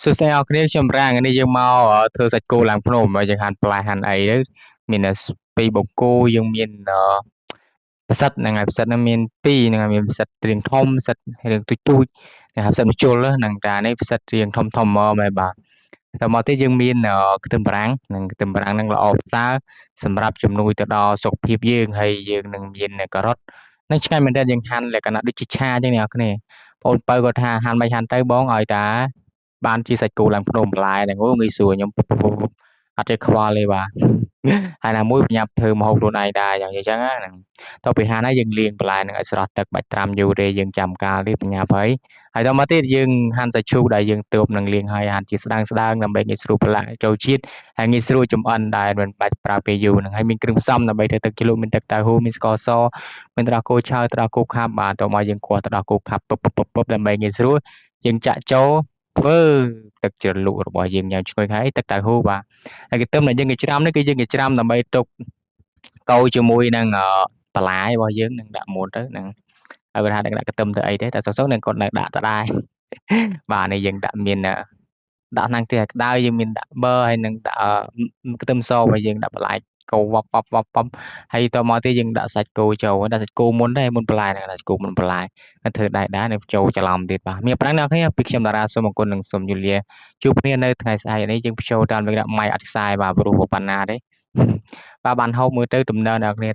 សួស្តីអ្នកគ្នាខ្ញុំរាងនេះយើងមកធ្វើសាច់គោឡើងភ្នំហើយយើងហាន់ផ្លែហាន់អីទៅមានពីរបង្គោលយើងមានប្រសិទ្ធហ្នឹងហើយប្រសិទ្ធហ្នឹងមានពីរហ្នឹងហើយមានប្រសិទ្ធរៀងធំប្រសិទ្ធរៀងទូចទូចគេហៅប្រសិទ្ធមជុលហ្នឹងតានេះប្រសិទ្ធរៀងធំធំមកមែនបាទតមកទៀតយើងមានខ្ទឹមបារាំងនិងខ្ទឹមបារាំងហ្នឹងល្អប្រសើរសម្រាប់ជំនួយទៅដល់សុខភាពយើងហើយយើងនឹងមានការ៉ុតនឹងឆ្ងាញ់មែនទែនយើងហាន់លក្ខណៈដូចជាឆាអញ្ចឹងអ្នកគ្នាបងបើគាត់ថាហាន់មិនហាន់ទៅបងឲ្យតាបានជាសាច់គោឡើងភ្នំបន្លែហ្នឹងអូងាយស្រួលខ្ញុំអត់ចេះខ្វល់ទេបាទហើយណាមួយប្រញាប់ធ្វើម្ហូបខ្លួនឯងដែរយ៉ាងអញ្ចឹងហ្នឹងតទៅពីហាន់ហើយយើងលាងបន្លែហ្នឹងឲ្យស្រស់ទឹកបាច់ត្រាំយូរទេយើងចាំកាលទៀតប្រញាប់ហើយតមកទៀតយើងហាន់សាច់ជ្រូកដែលយើងទើបនឹងលាងហើយហាន់ជាស្ដើងដើម្បីងាយស្រួលប្រឡាក់ចូលជាតិហើយងាយស្រួលចម្អិនដែរមិនបាច់ប្រើពេលយូរហ្នឹងហើយមានគ្រឿងផ្សំដើម្បីធ្វើទឹកជ្រលក់មានទឹកតៅហ៊ូមានស្ករសមានទឹកដោះគោឆៅទឹកដោះគោខាប់បាទតមកយើងគោះទឹកដោះគោខាប់ពឹបដើម្បីងាយស្រួលយើងចាក់ចូលធ្វើទឹកជ្រលក់របស់យើងញ៉ាំឈ្ងុយហើយទឹកតៅហ៊ូបាទហើយគេទឹមដែលយើងគេច្រាំនេះគឺយើងគេច្រាំដើម្បីទុកកូរជាមួយនឹងបន្លែរបស់យើងនឹងដាក់មុនទៅហ្នឹងហើយគាត់ថាដាក់ខ្ទឹមទៅអីទេតែសុកនឹងគាត់នៅដាក់ដដែលបាទនេះយើងដាក់មានដាក់ឆ្នាំងខ្ទះក្តៅយើងមានដាក់ប៊ឺហើយនឹងដាក់ខ្ទឹមសរបស់យើងដាក់បន្លែកូរវ៉បហើយតមកទៀតយើងដាក់សាច់គោចូលដាក់សាច់គោមុនដែរមុនបន្លែហ្នឹងដាក់សាច់គោមុនបន្លែហើយធ្វើដែរនឹងចូលច្រឡំទៀតបាទមានប៉ុណ្ណឹងអ្នកគ្នាពីខ្ញុំតារាសូមអរគុណនិងសូមជម្រាបជួបគ្នានៅថ្ងៃស្អែកនេះយើងចូលតាមវិក្កាម៉ៃអត់ខ្សែបាទព្រោះប៉ុណ្ណាទេបាទបានហូបមើលទៅដំណើរអ្នកគ្នា